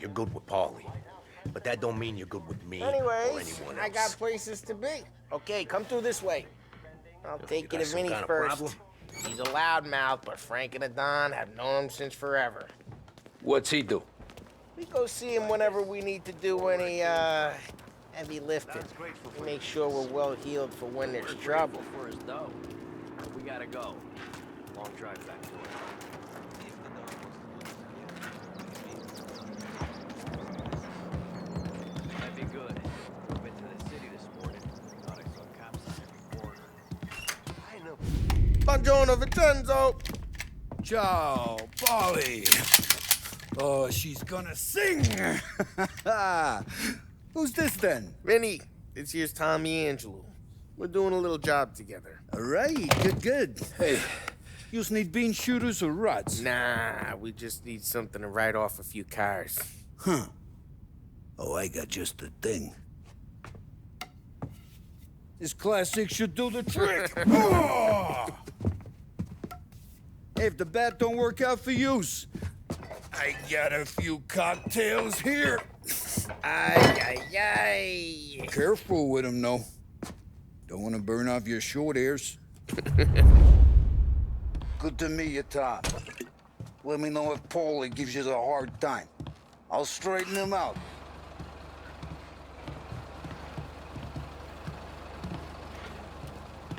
you're good with Paulie. But that don't mean you're good with me or Anyways, anyone else. I got places to be. Okay, come through this way. I'll take you got to some Vinny kind of first. problem? He's a loudmouth, but Frank and the Don have known him since forever. What's he do? We go see him whenever we need to do any, heavy lifting. We make sure we're well healed for when there's trouble. For his dough. We gotta go. Long drive back to it. That'd be good. Went to the city this morning. Thought I saw cops on every corner. I know. Buongiorno, Vincenzo! Ciao, Polly. Oh, she's gonna sing. Who's this then? Vinny, this here's Tommy Angelo. We're doing a little job together. All right, good. Hey, you need bean shooters or rods? Nah, we just need something to write off a few cars. Huh. Oh, I got just the thing. This classic should do the trick. Oh! Hey, if the bat don't work out for use, I got a few cocktails here. Ay, ay, ay. Careful with them, though. Don't want to burn off your short hairs. Good to meet you, Tom. Let me know if Paulie gives you a hard time. I'll straighten him out.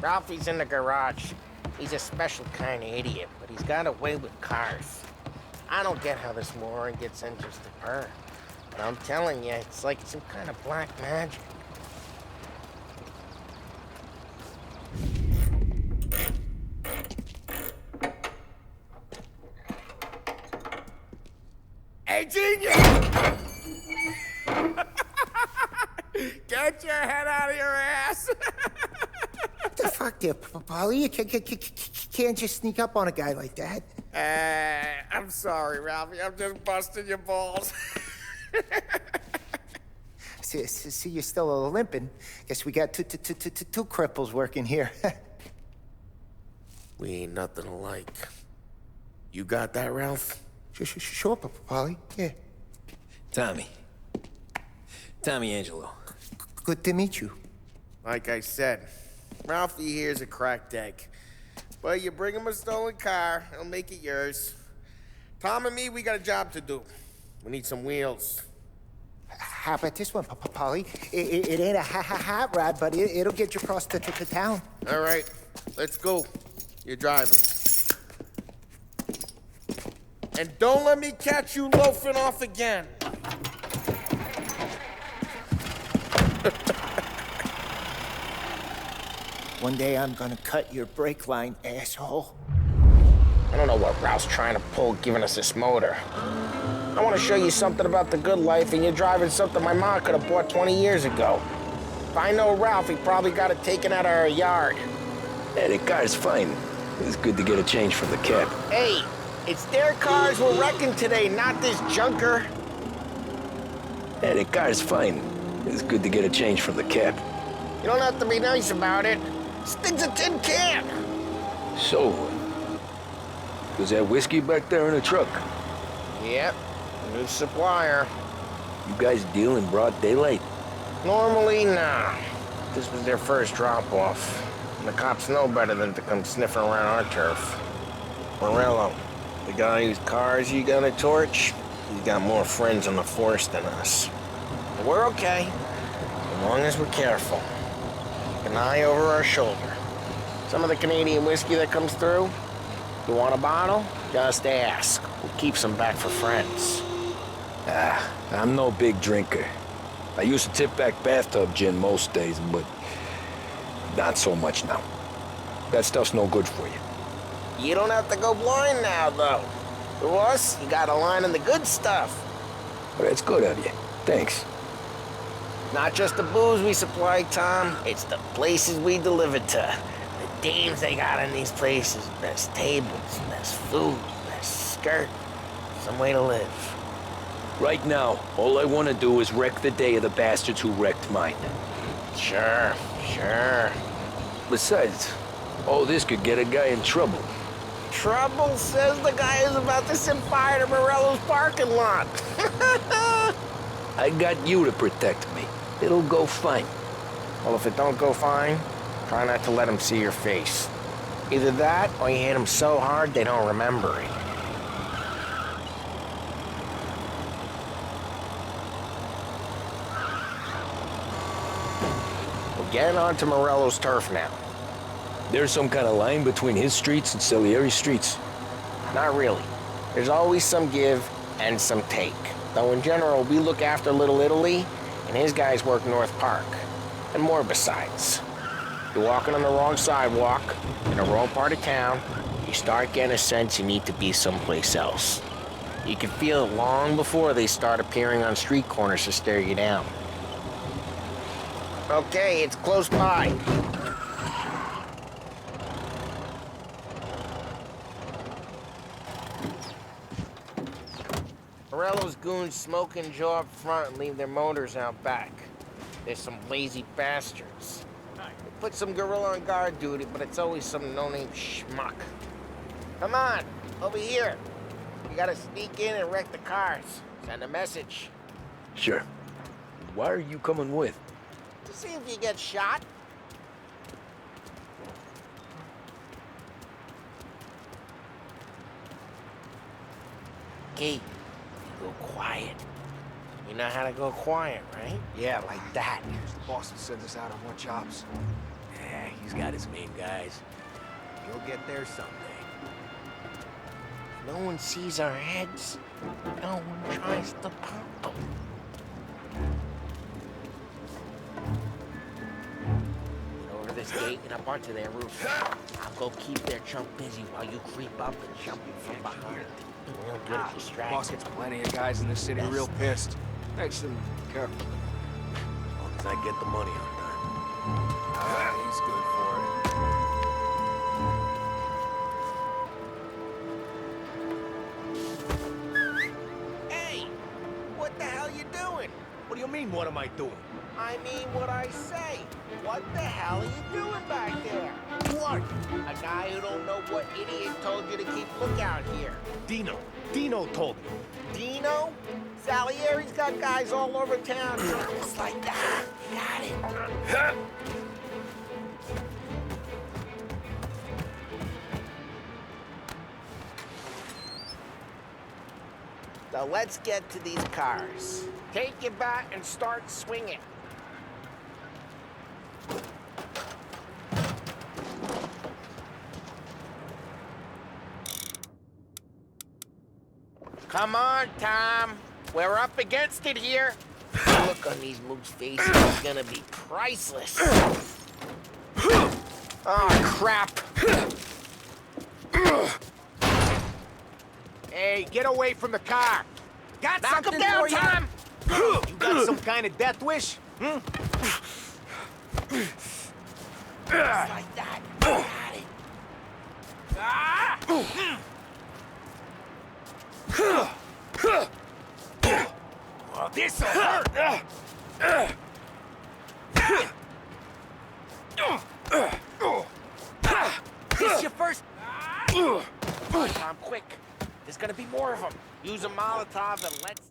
Ralphie's in the garage. He's a special kind of idiot, but he's got a way with cars. I don't get how this moron gets interested in her. But I'm telling you, it's like some kind of black magic. Hey, genius! Get your head out of your ass! What the fuck there, Polly? You can't just sneak up on a guy like that. I'm sorry, Ralphie. I'm just busting your balls. See, you're still limping. Guess we got two cripples working here. We ain't nothing alike. You got that, Ralph? Sure, Polly. Yeah. Tommy Angelo. Good to meet you. Like I said, Ralphie here's a cracked egg. But you bring him a stolen car, he'll make it yours. Tom and me, we got a job to do. We need some wheels. How about this one, Polly? It ain't a hot rod, but it'll get you across to town. All right, let's go. You're driving. And don't let me catch you loafing off again. One day I'm gonna cut your brake line, asshole. I don't know what Ralph's trying to pull giving us this motor. I want to show you something about the good life, and you're driving something my mom could have bought 20 years ago. If I know Ralph, he probably got it taken out of our yard. Yeah, the car's fine. It's good to get a change from the cab. Hey, it's their cars we're wrecking today, not this junker. Yeah, the car's fine. It's good to get a change from the cab. You don't have to be nice about it. This thing's a tin can. So, was that whiskey back there in the truck? Yep, new supplier. You guys deal in broad daylight? Normally, nah. This was their first drop-off. And the cops know better than to come sniffing around our turf. Morello, the guy whose cars you gonna torch, he's got more friends on the force than us. But we're okay, as long as we're careful. Keep an eye over our shoulder. Some of the Canadian whiskey that comes through, you want a bottle? Just ask. We'll keep some back for friends. I'm no big drinker. I used to tip back bathtub gin most days, but not so much now. That stuff's no good for you. You don't have to go blind now, though. To us, you got a line in the good stuff. Well, that's good of you. Thanks. Not just the booze we supply, Tom. It's the places we deliver to. The dames they got in these places. Best tables, best food, best skirt. Some way to live. Right now, all I want to do is wreck the day of the bastards who wrecked mine. Sure. Besides, all this could get a guy in trouble. Trouble says the guy is about to set fire to Morello's parking lot. I got you to protect me. It'll go fine. Well, if it don't go fine, try not to let them see your face. Either that, or you hit them so hard they don't remember it. We're getting onto Morello's turf now. There's some kind of line between his streets and Salieri's streets. Not really. There's always some give and some take. Though in general, we look after Little Italy, and his guys work North Park. And more besides. You're walking on the wrong sidewalk, in the wrong part of town, you start getting a sense you need to be someplace else. You can feel it long before they start appearing on street corners to stare you down. Okay, it's close by. Morello's goons smoke and jaw up front and leave their motors out back. They're some lazy bastards. They put some gorilla on guard duty, but it's always some no-name schmuck. Come on, over here. You gotta sneak in and wreck the cars. Send a message. Sure. Why are you coming with? To see if you get shot. Key, you go quiet. You know how to go quiet, right? Yeah, like that. Boston sends us out on more jobs. Yeah, he's got his main guys. You'll get there someday. No one sees our heads. No one tries to pop them. Get over this gate and up onto their roof. I'll go keep their chump busy while you creep up and jump him from behind. Real good at distracting. Boss gets plenty of guys in this city real pissed. Makes them careful. As long as I get the money on time. He's good for it. Hey! What the hell you doing? What do you mean, what am I doing? I mean what I say. What the hell are you doing back there? What? A guy who don't know what idiot told you to keep lookout here. Dino. Dino told me. Dino? Salieri's got guys all over town. Just like that. Got it. So let's get to these cars. Take your bat and start swinging. Come on, Tom. We're up against it here. The look on these mooks' faces is gonna be priceless. Oh, crap. Hey, get away from the car. Got Knock something him down, for you? Tom. You got some kind of death wish? Just like that. Got it. Oh, this'll hurt. This your first... Come on, Tom, quick. There's gonna be more of them. Use a Molotov and let's...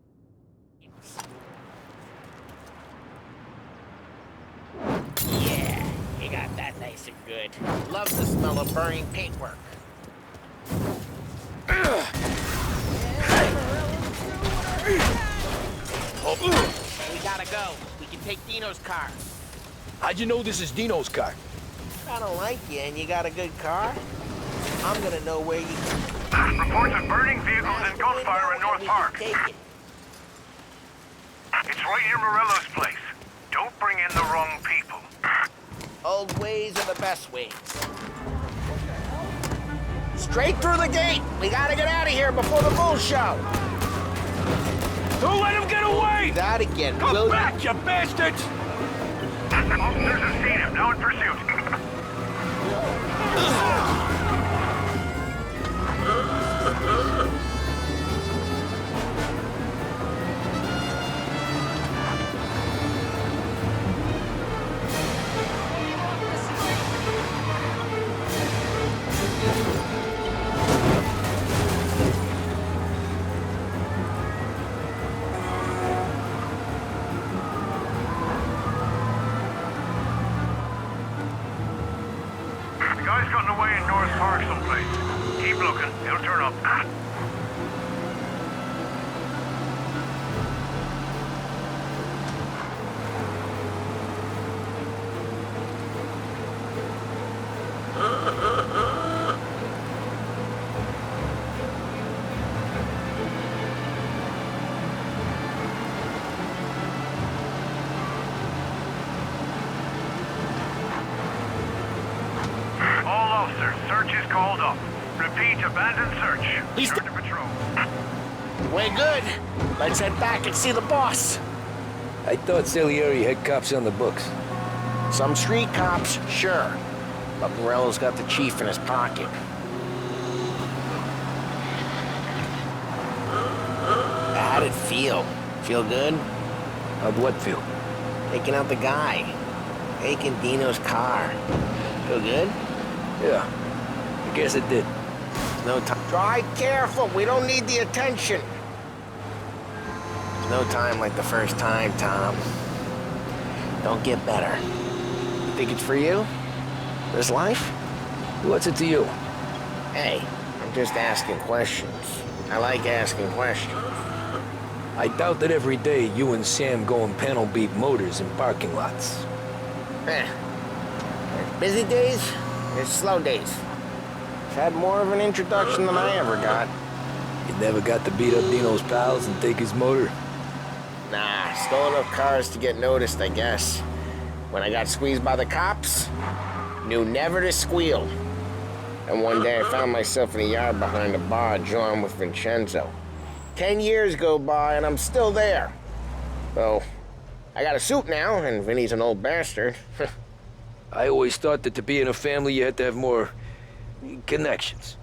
Yeah, you got that nice and good. Love the smell of burning paintwork. We gotta go. We can take Dino's car. How'd you know this is Dino's car? I don't like you and you got a good car. I'm gonna know where you... Reports of burning vehicles and gunfire in North Park. Take it. It's right near Morello's place. Don't bring in the wrong people. Old ways are the best ways. Straight through the gate! We gotta get out of here before the bull show! Don't let him get away! That again, Come will back, you bastards! Officers have seen him, now in pursuit. called up. Repeat, abandoned search. He's Return to patrol. We're good. Let's head back and see the boss. I thought Salieri had cops on the books. Some street cops, sure. But Morello's got the chief in his pocket. How'd it feel? Feel good? How'd what feel? Taking out the guy. Taking Dino's car. Feel good? Yeah, I guess it did. No time. Drive careful. We don't need the attention. There's no time like the first time, Tom. Don't get better. You think it's for you? This life? What's it to you? Hey, I'm just asking questions. I like asking questions. I doubt that every day you and Sam go and panel beat motors in parking lots. There's busy days, there's slow days. I've had more of an introduction than I ever got. You never got to beat up Dino's pals and take his motor? Nah, stole enough cars to get noticed, I guess. When I got squeezed by the cops, knew never to squeal. And one day I found myself in a yard behind a bar, drawn with Vincenzo. 10 years go by and I'm still there. So, I got a suit now, and Vinny's an old bastard. I always thought that to be in a family you had to have more connections.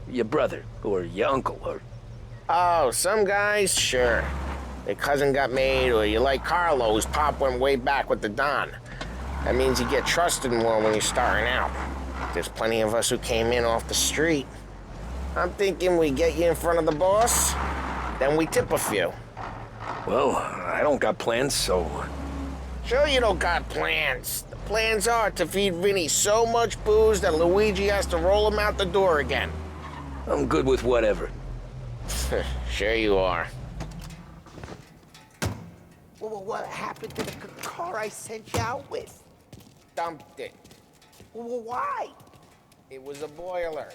Your brother, or your uncle, or... Oh, some guys, sure. Their cousin got made, or you like Carlo, whose pop went way back with the Don. That means you get trusted more when you're starting out. There's plenty of us who came in off the street. I'm thinking we get you in front of the boss, then we tip a few. Well, I don't got plans, so... Sure you don't got plans. The plans are to feed Vinny so much booze that Luigi has to roll him out the door again. I'm good with whatever. Sure you are. Well, what happened to the car I sent you out with? Dumped it. Well, why? It was a boiler.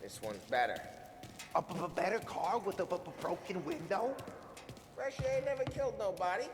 This one's better. A better car with a broken window? Fresh air never killed nobody.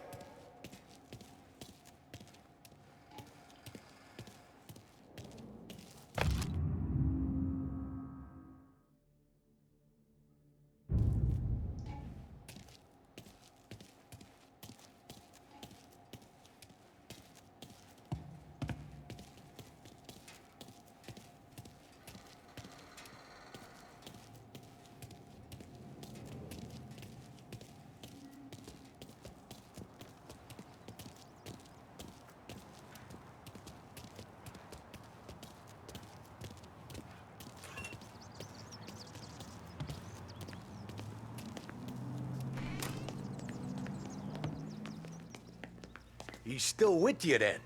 He's still with you then?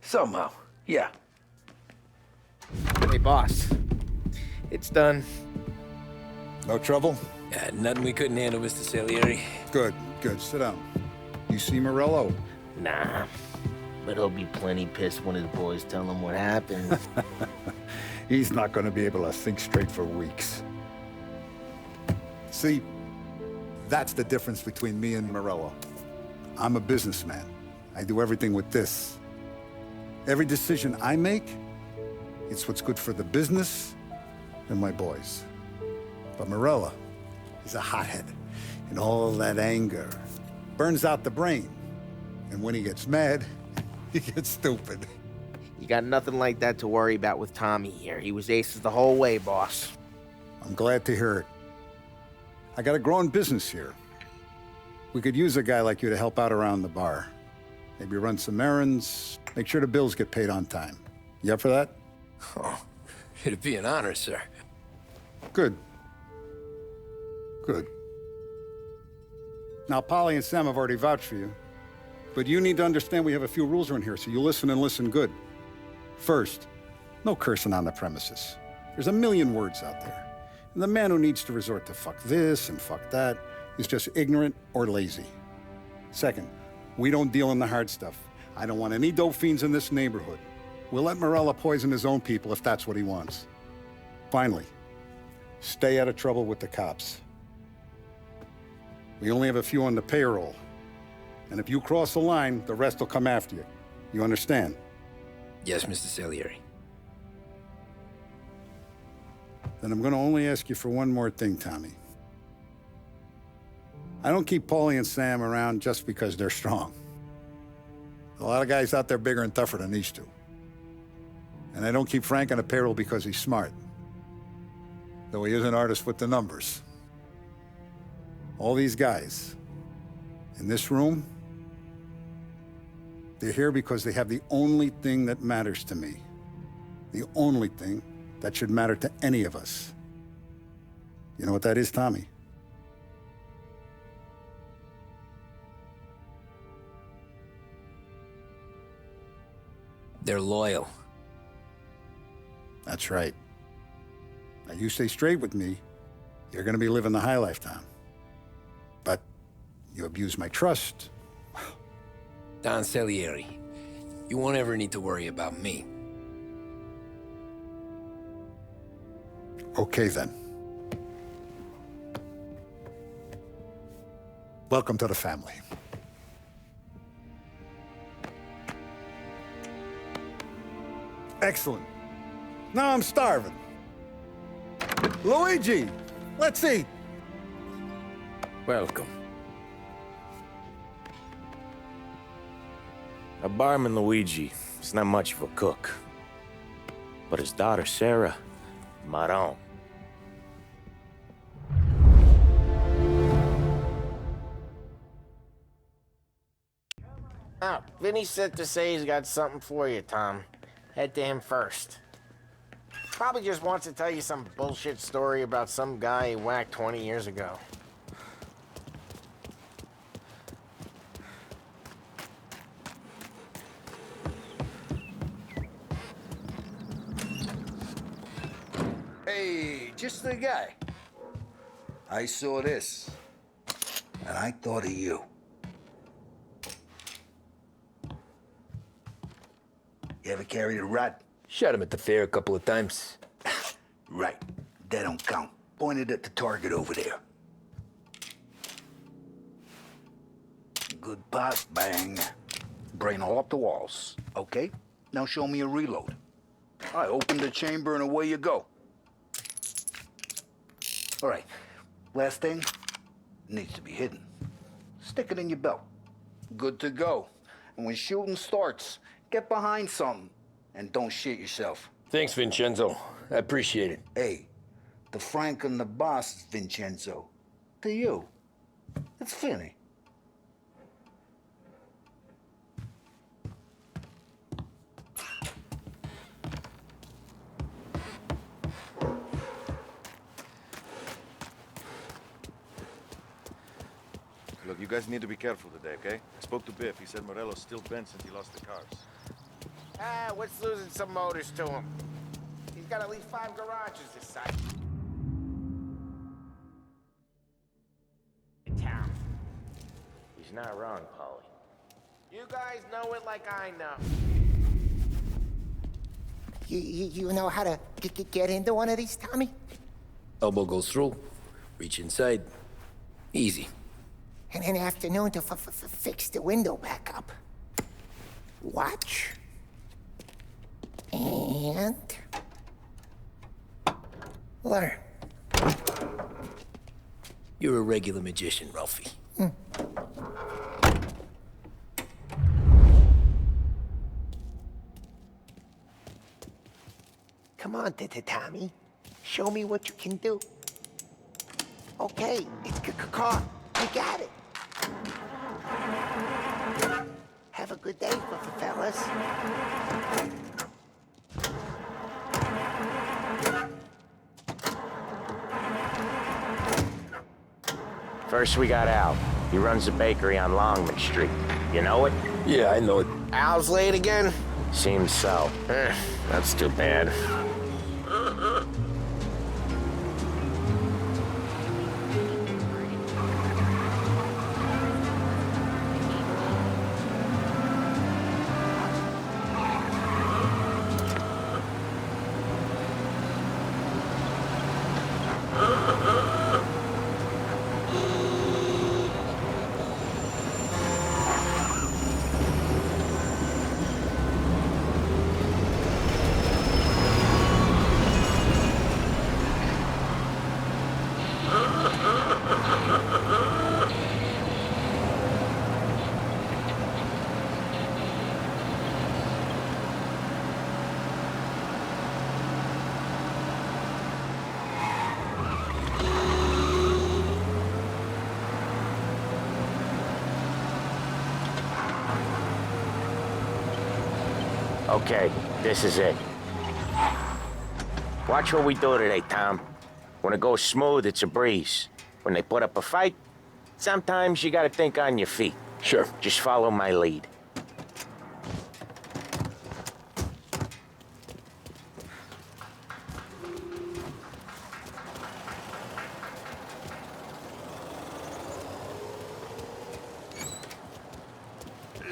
Somehow, yeah. Hey, boss. It's done. No trouble? Yeah, nothing we couldn't handle, Mr. Salieri. Good, good. Sit down. You see Morello? Nah. But he'll be plenty pissed when his boys tell him what happened. He's not going to be able to think straight for weeks. See, that's the difference between me and Morello. I'm a businessman. I do everything with this. Every decision I make, it's what's good for the business and my boys. But Morello, he's a hothead. And all that anger burns out the brain. And when he gets mad, he gets stupid. You got nothing like that to worry about with Tommy here. He was aces the whole way, boss. I'm glad to hear it. I got a growing business here. We could use a guy like you to help out around the bar. Maybe run some errands, make sure the bills get paid on time. You up for that? Oh, it'd be an honor, sir. Good. Good. Now, Polly and Sam have already vouched for you. But you need to understand we have a few rules around here, so you listen and listen good. First, no cursing on the premises. There's a million words out there. And the man who needs to resort to fuck this and fuck that is just ignorant or lazy. Second, we don't deal in the hard stuff. I don't want any dope fiends in this neighborhood. We'll let Morello poison his own people if that's what he wants. Finally, stay out of trouble with the cops. We only have a few on the payroll. And if you cross the line, the rest will come after you. You understand? Yes, Mr. Salieri. Then I'm gonna only ask you for one more thing, Tommy. I don't keep Paulie and Sam around just because they're strong. A lot of guys out there bigger and tougher than these two. And I don't keep Frank on the payroll because he's smart. Though he is an artist with the numbers. All these guys in this room, they're here because they have the only thing that matters to me. The only thing that should matter to any of us. You know what that is, Tommy? They're loyal. That's right. Now, you stay straight with me, you're gonna be living the high life, Tom. But you abuse my trust. Don Salieri, you won't ever need to worry about me. Okay, then. Welcome to the family. Excellent. Now I'm starving. Luigi, let's eat. Welcome. A barman Luigi is not much of a cook. But his daughter Sarah, Maron. Ah, Vinny said to say he's got something for you, Tom. Head to him first. Probably just wants to tell you some bullshit story about some guy he whacked 20 years ago. Hey, just the guy. I saw this, and I thought of you. You ever carried a rod? Shot him at the fair a couple of times. Right. That don't count. Pointed at the target over there. Good pop, bang. Brain all up the walls. Okay, now show me a reload. I open the chamber and away you go. All right, last thing, needs to be hidden. Stick it in your belt. Good to go. And when shooting starts, get behind something and don't shit yourself. Thanks, Vincenzo. I appreciate it. Hey, the Frank and the boss is Vincenzo. To you, it's Finny. Look, you guys need to be careful today, okay? I spoke to Biff. He said Morello's still bent since he lost the cars. Ah, what's losing some motors to him? He's got at least 5 garages this side. Town. He's not wrong, Paulie. You guys know it like I know. You know how to get into one of these, Tommy? Elbow goes through, reach inside. Easy. And an afternoon to fix the window back up. Watch. And... learn. You're a regular magician, Ralphie. Come on, Tommy. Show me what you can do. Okay, it's caught. You got it. Have a good day, fellas. First we got Al. He runs a bakery on Longman Street. You know it? Yeah, I know it. Al's late again? Seems so. That's too bad. Okay, this is it. Watch what we do today, Tom. When it goes smooth, it's a breeze. When they put up a fight, sometimes you gotta think on your feet. Sure. Just follow my lead.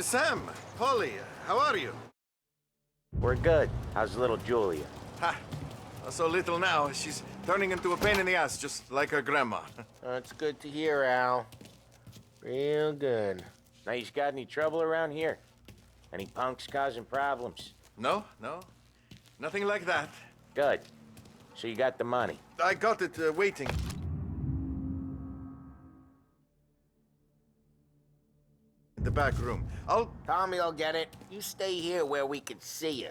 Sam, Polly, how are you? We're good. How's little Julia? Ha! So little now, she's turning into a pain in the ass, just like her grandma. That's good to hear, Al. Real good. Now, you got any trouble around here? Any punks causing problems? No, nothing like that. Good. So you got the money? I got it waiting. In the back room. Tommy will get it. You stay here where we can see you.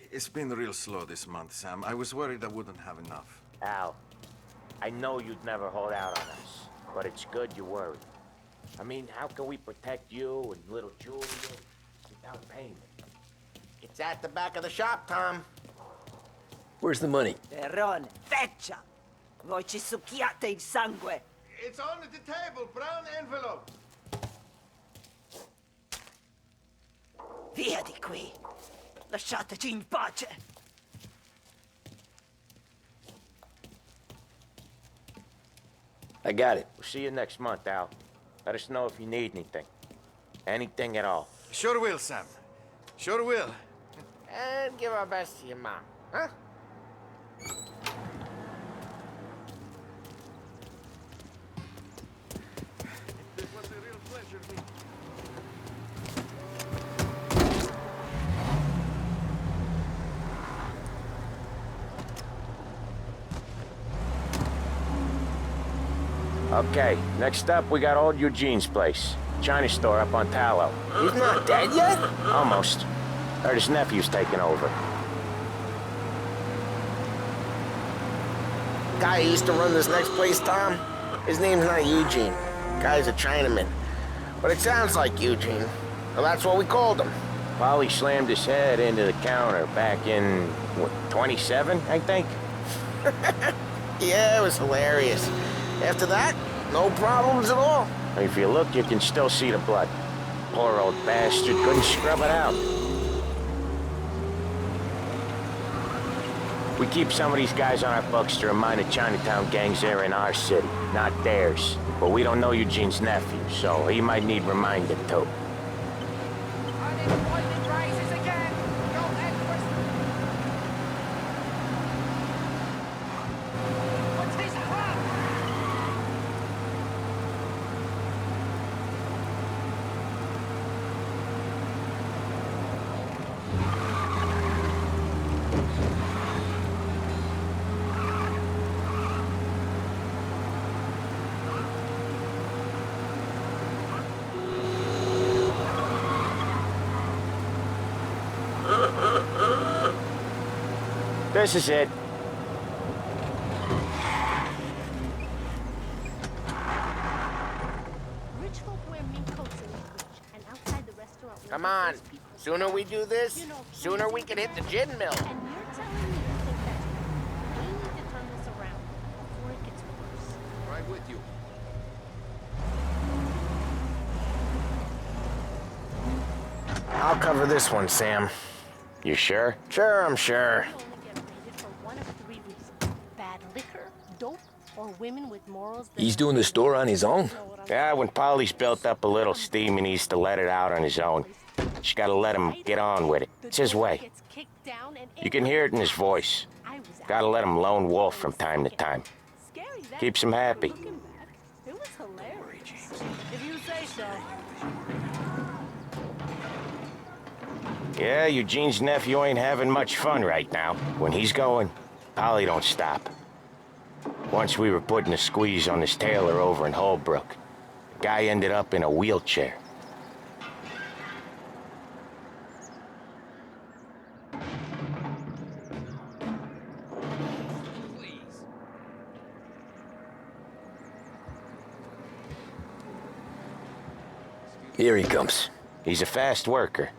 It's been real slow this month, Sam. I was worried I wouldn't have enough. Al, I know you'd never hold out on us, but it's good you're worried. I mean, how can we protect you and little Julia without payment? It's at the back of the shop, Tom. Where's the money? Terrone, feccia! Voi ci succhiate il sangue! It's on the table, brown envelope. Via di qui! Lasciateci in pace! I got it. We'll see you next month, Al. Let us know if you need anything. Anything at all. Sure will, Sam. Sure will. And give our best to your mom, huh? It was a real pleasure meeting. Okay, next up, we got old Eugene's place. China store up on Tallow. He's not dead yet? Almost. Heard his nephew's taking over. Guy who used to run this next place, Tom, his name's not Eugene. Guy's a Chinaman. But it sounds like Eugene. Well, that's what we called him. Polly slammed his head into the counter back in, what, 27, I think? Yeah, it was hilarious. After that, no problems at all. If you look, you can still see the blood. Poor old bastard couldn't scrub it out. We keep some of these guys on our books to remind the Chinatown gangs they're in our city, not theirs. But we don't know Eugene's nephew, so he might need reminding too. Unemployment rises again! Go Edwards! What's his problem? This is it. Rich folk wear mink coats in Eastridge, and outside the restaurant... Come on. Sooner we do this, sooner we can hit the gin mill. And you're telling me you think that's right. We need to turn this around before it gets worse. Right with you. I'll cover this one, Sam. You sure? Sure, I'm sure. You only get raided for one of three reasons. Bad liquor, dope, or women with morals that... He's doing the store on his own? Yeah, when Polly's built up a little steam, he needs to let it out on his own. Just gotta let him get on with it. It's his way. You can hear it in his voice. Gotta let him lone wolf from time to time. Keeps him happy. It was hilarious. If you say so. Yeah, Eugene's nephew ain't having much fun right now. When he's going, Polly don't stop. Once we were putting a squeeze on this tailor over in Holbrook. The guy ended up in a wheelchair. Here he comes. He's a fast worker.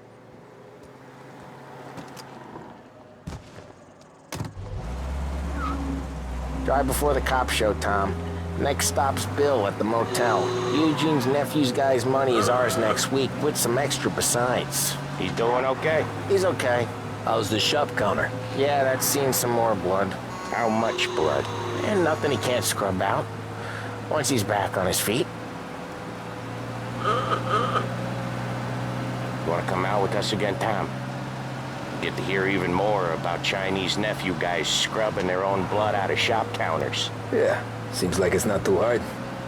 Drive before the cops show, Tom. Next stop's Bill at the motel. Eugene's nephew's guy's money is ours next week, with some extra besides. He's doing okay? He's okay. How's the shop counter? Yeah, that's seen some more blood. How much blood? And nothing he can't scrub out. Once he's back on his feet. You wanna come out with us again, Tom? Get to hear even more about Chinese nephew guys scrubbing their own blood out of shop counters. Yeah, seems like it's not too hard.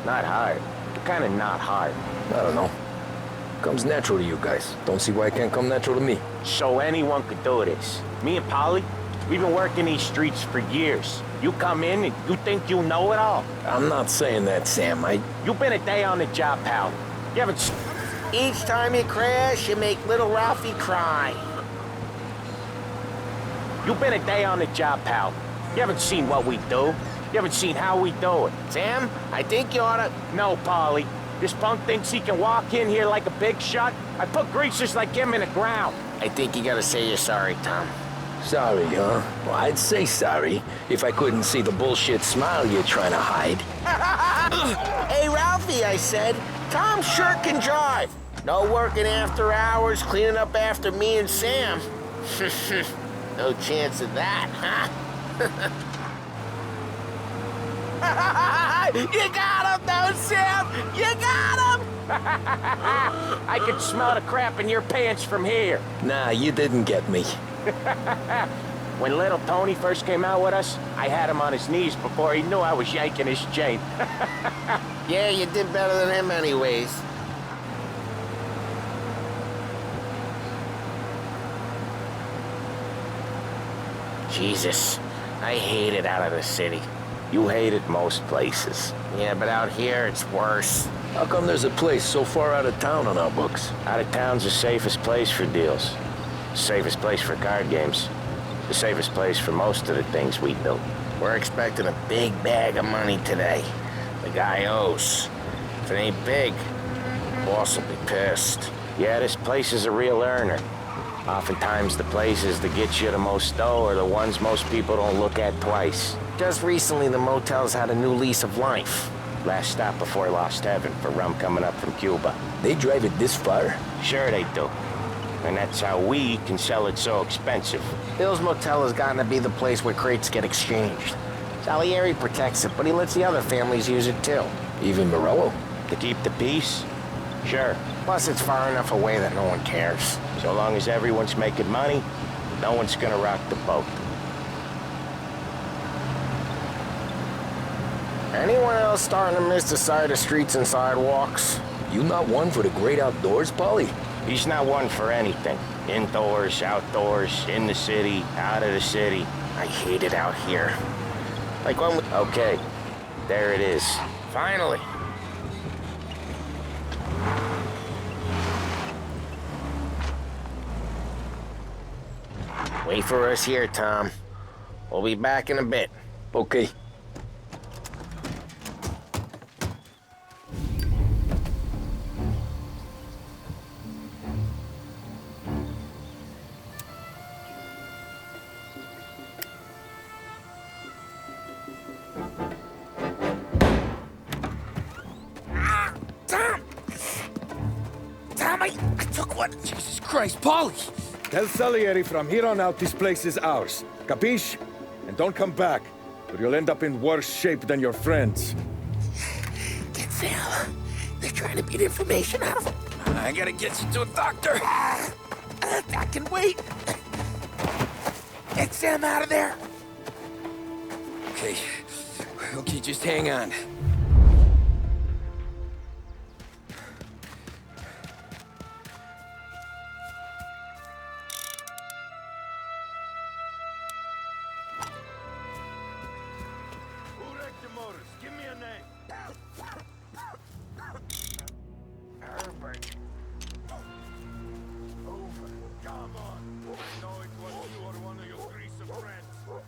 Not hard? Kinda not hard. I don't know. Comes natural to you guys. Don't see why it can't come natural to me. So anyone could do this. Me and Polly, we've been working these streets for years. You come in and you think you know it all. I'm not saying that, Sam. You've been a day on the job, pal. You haven't... Each time you crash, you make little Ralphie cry. You've been a day on the job, pal. You haven't seen what we do. You haven't seen how we do it. Sam, I think you oughta... No, Polly. This punk thinks he can walk in here like a big shot. I put greasers like him in the ground. I think you gotta say you're sorry, Tom. Sorry, huh? Well, I'd say sorry if I couldn't see the bullshit smile you're trying to hide. Hey, Ralphie, I said. Tom sure can drive. No working after hours, cleaning up after me and Sam. No chance of that, huh? You got him, though, Sam! You got him! I can smell the crap in your pants from here. Nah, you didn't get me. When little Tony first came out with us, I had him on his knees before he knew I was yanking his chain. Yeah, you did better than him anyways. Jesus, I hate it out of the city. You hate it most places. Yeah, but out here, it's worse. How come there's a place so far out of town on our books? Out of town's the safest place for deals. Safest place for card games. The safest place for most of the things we do. We're expecting a big bag of money today. The guy owes. If it ain't big, boss will be pissed. Yeah, this place is a real earner. Oftentimes the places that get you the most dough are the ones most people don't look at twice. Just recently, the motel's had a new lease of life. Last stop before Lost Heaven for rum coming up from Cuba. They drive it this far? Sure they do. And that's how we can sell it so expensive. Bill's Motel has gotten to be the place where crates get exchanged. Salieri protects it, but he lets the other families use it too. Even Morello? To keep the peace? Sure. Plus, it's far enough away that no one cares. So long as everyone's making money, no one's gonna rock the boat. Anyone else starting to miss the side of streets and sidewalks? You not one for the great outdoors, Polly? He's not one for anything. Indoors, outdoors, in the city, out of the city. I hate it out here. Like when we... Okay, there it is. Finally. Wait for us here, Tom. We'll be back in a bit. Okay. I took one. Jesus Christ, Polly! Tell Salieri from here on out this place is ours. Capiche? And don't come back, or you'll end up in worse shape than your friends. Get Sam. They're trying to beat information out of him. I gotta get you to a doctor. I can wait. Get Sam out of there. Okay, just hang on. Give me a name. Herbert. Over. Come on. I know it was you or one of your greasy friends.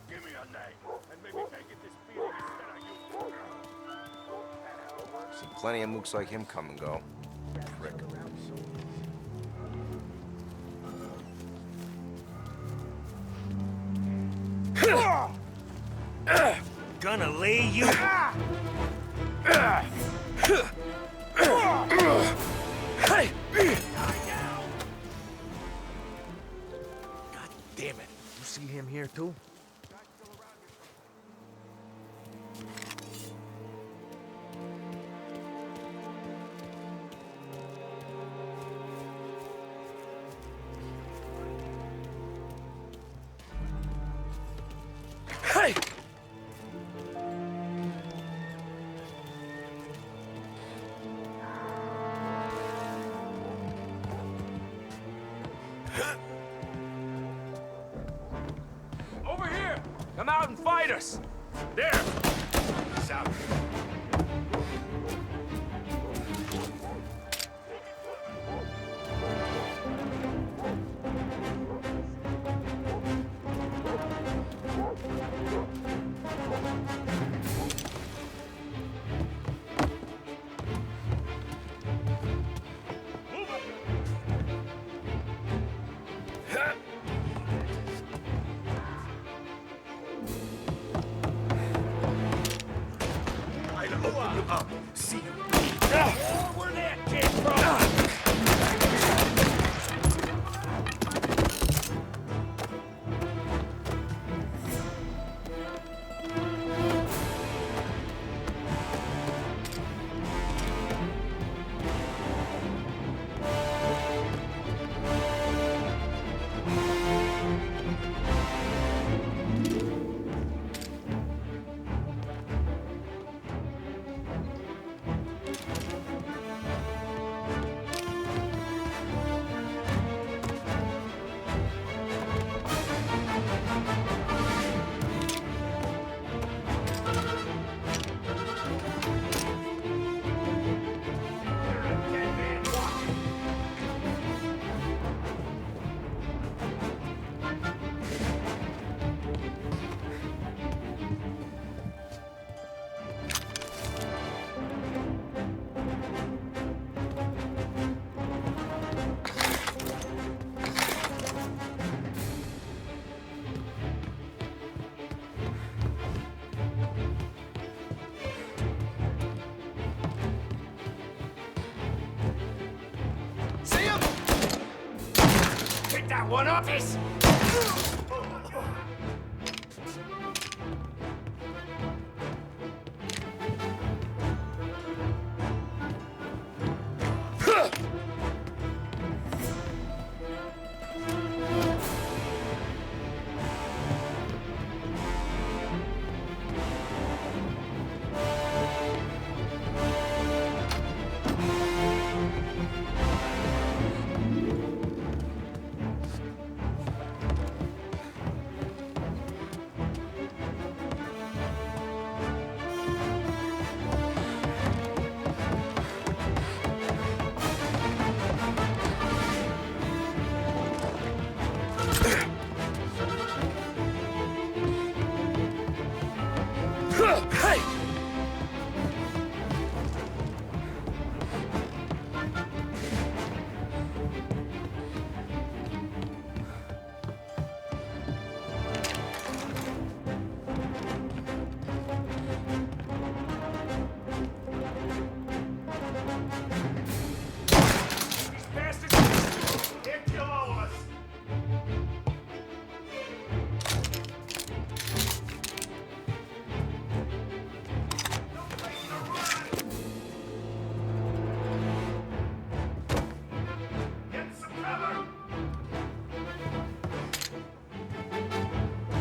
Give me a name, and maybe take it this beating instead of you. Seen plenty of mooks like him come and go. Prick. trying to lay you? Hey! God damn it. You see him here too? Hey! Over here! Come out and fight us! There! He's out. See him? Where that came from? That one up is... Hey! These bastards! They'll kill all of us!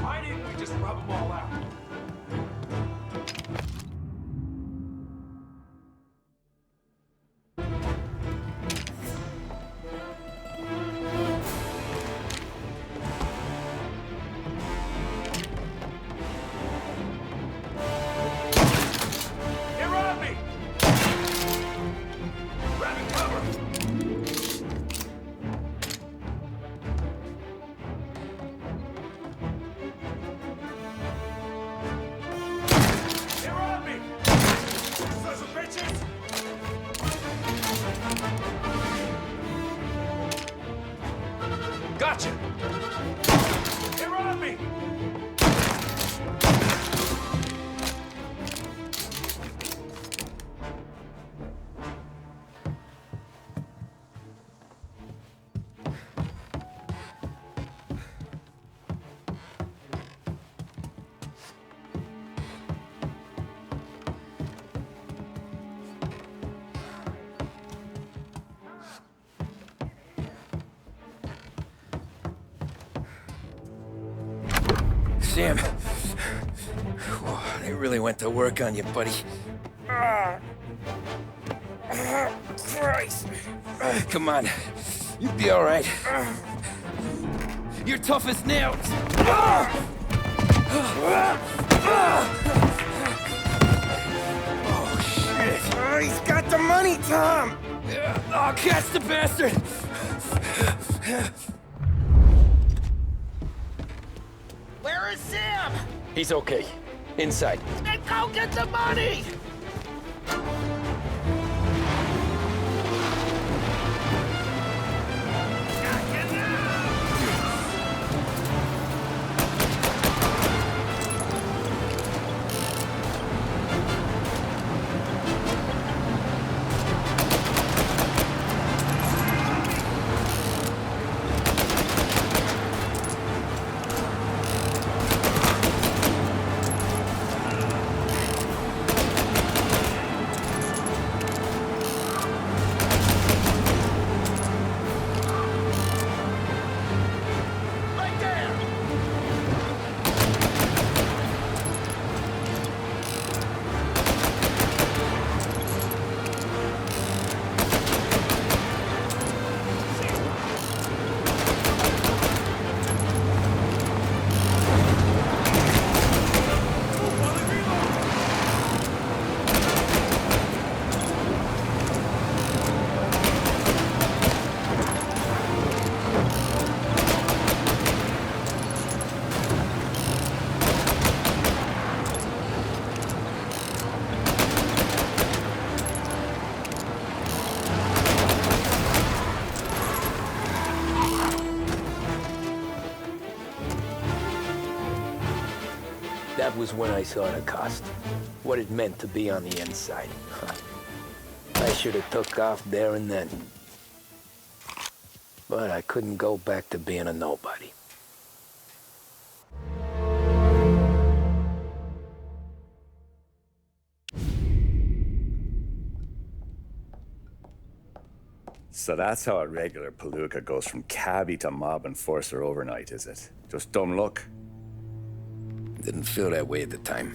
Why didn't we just rub them all out? They're on me! Grabbing cover! They're on me! Sons of bitches! Gotcha! They're on me! Sam. Whoa, they really went to work on you, buddy. Christ. Come on. You'll be all right. You're tough as nails. Oh, shit. Oh, he's got the money, Tom. Oh, catch the bastard. Where is Sam? He's okay. Inside. Then go get the money! That was when I saw the cost. What it meant to be on the inside. I should have took off there and then. But I couldn't go back to being a nobody. So that's how a regular palooka goes from cabbie to mob enforcer overnight, is it? Just dumb luck? Didn't feel that way at the time.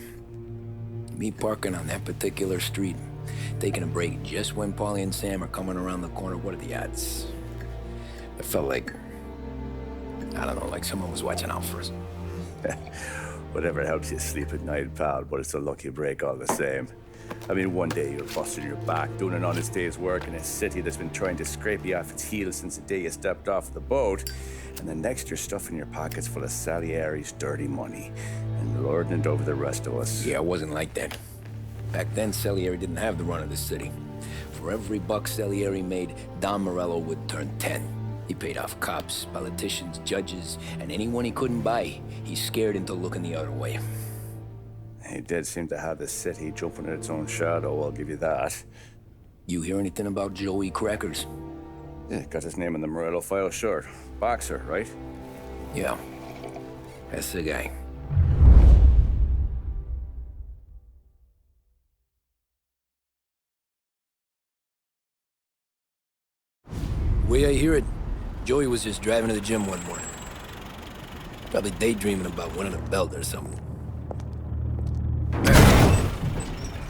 Me parking on that particular street, taking a break just when Paulie and Sam are coming around the corner, what are the odds? I felt like, I don't know, like someone was watching out for us. Whatever helps you sleep at night, pal, but it's a lucky break all the same. I mean, one day you're busting your back, doing an honest day's work in a city that's been trying to scrape you off its heels since the day you stepped off the boat, and the next you're stuffing your pockets full of Salieri's dirty money and lording it over the rest of us. Yeah, it wasn't like that. Back then, Salieri didn't have the run of the city. For every buck Salieri made, Don Morello would turn 10. He paid off cops, politicians, judges, and anyone he couldn't buy, he scared into looking the other way. He did seem to have the city jumping at its own shadow, I'll give you that. You hear anything about Joey Crackers? Yeah, got his name in the Morello file, sure. Boxer, right? Yeah, that's the guy. The way I hear it, Joey was just driving to the gym one morning. Probably daydreaming about winning a belt or something.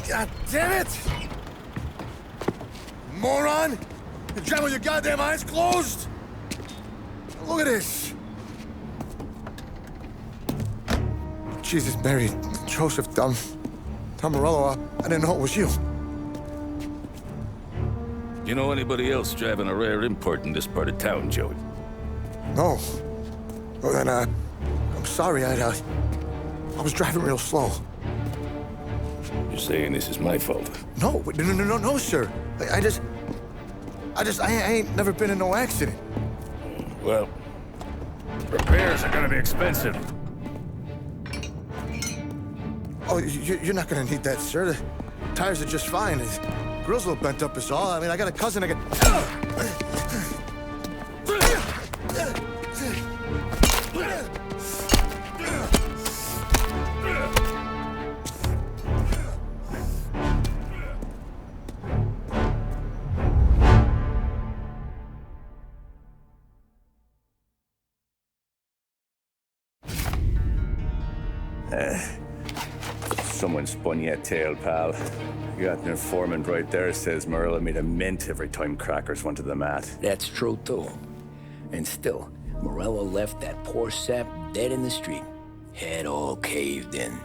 God damn it! Moron! You're driving with your goddamn eyes closed? Look at this! Jesus, Mary, Joseph, Tom Morello, I didn't know it was you. You know anybody else driving a rare import in this part of town, Joey? No. Well, then, I'm sorry, I was driving real slow. You're saying this is my fault? No, no, sir. I ain't never been in no accident. Well, repairs are gonna be expensive. Oh, you're not gonna need that, sir. The tires are just fine. The grill's a little bent up is all. I mean, I got a cousin I can... Someone spun you a tale, pal. You got an informant right there says Morello made a mint every time crackers went to the mat. That's true, too. And still, Morello left that poor sap dead in the street. Head all caved in.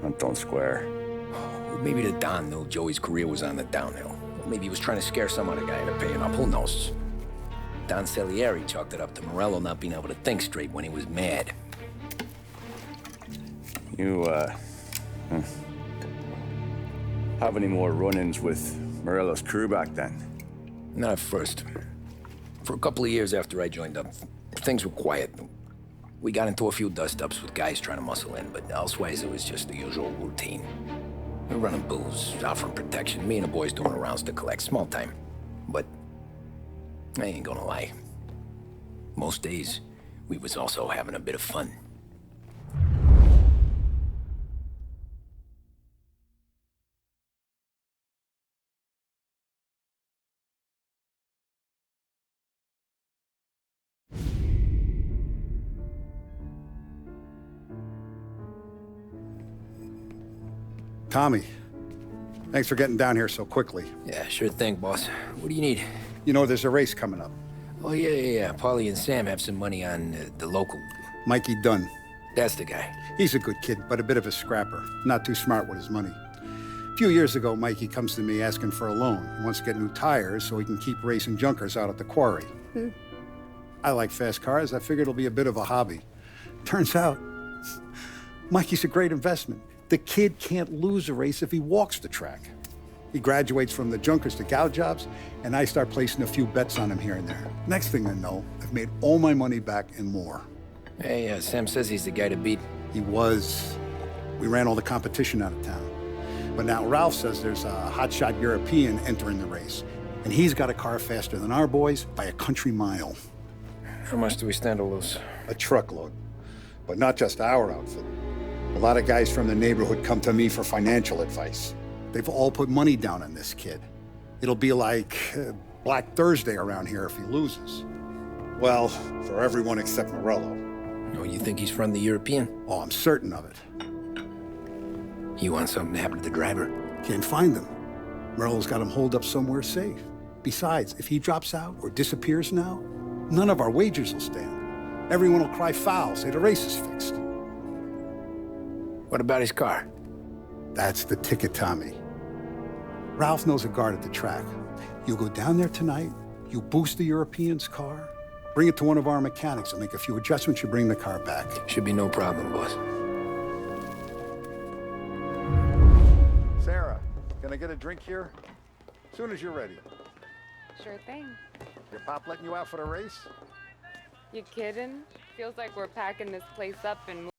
That don't square. Well, maybe the Don knew Joey's career was on the downhill. Maybe he was trying to scare some other guy into paying up. Who knows? Don Salieri chalked it up to Morello not being able to think straight when he was mad. You, have any more run-ins with Morello's crew back then? Not at first. For a couple of years after I joined up, things were quiet. We got into a few dust-ups with guys trying to muscle in, but elsewise it was just the usual routine. We were running booze, offering protection, me and the boys doing the rounds to collect, small time. But I ain't gonna lie. Most days, we was also having a bit of fun. Tommy, thanks for getting down here so quickly. Yeah, sure thing, boss. What do you need? You know, there's a race coming up. Oh, yeah. Paulie and Sam have some money on the local... Mikey Dunn. That's the guy. He's a good kid, but a bit of a scrapper. Not too smart with his money. A few years ago, Mikey comes to me asking for a loan. He wants to get new tires so he can keep racing junkers out at the quarry. I like fast cars. I figured it'll be a bit of a hobby. Turns out, Mikey's a great investment. The kid can't lose a race if he walks the track. He graduates from the junkers to gal jobs, and I start placing a few bets on him here and there. Next thing I know, I've made all my money back and more. Hey, Sam says he's the guy to beat. He was. We ran all the competition out of town. But now Ralph says there's a hotshot European entering the race, and he's got a car faster than our boys by a country mile. How much do we stand to lose? A truckload. But not just our outfit. A lot of guys from the neighborhood come to me for financial advice. They've all put money down on this kid. It'll be like Black Thursday around here if he loses. Well, for everyone except Morello. Oh, you think he's from the European? Oh, I'm certain of it. You want something to happen to the driver? Can't find him. Morello's got him holed up somewhere safe. Besides, if he drops out or disappears now, none of our wagers will stand. Everyone will cry foul, say the race is fixed. What about his car? That's the ticket, Tommy. Ralph knows a guard at the track. You go down there tonight, you boost the European's car, bring it to one of our mechanics, and make a few adjustments, you bring the car back. Should be no problem, boss. Sarah, can I get a drink here? As soon as you're ready. Sure thing. Your pop letting you out for the race? You kidding? Feels like we're packing this place up and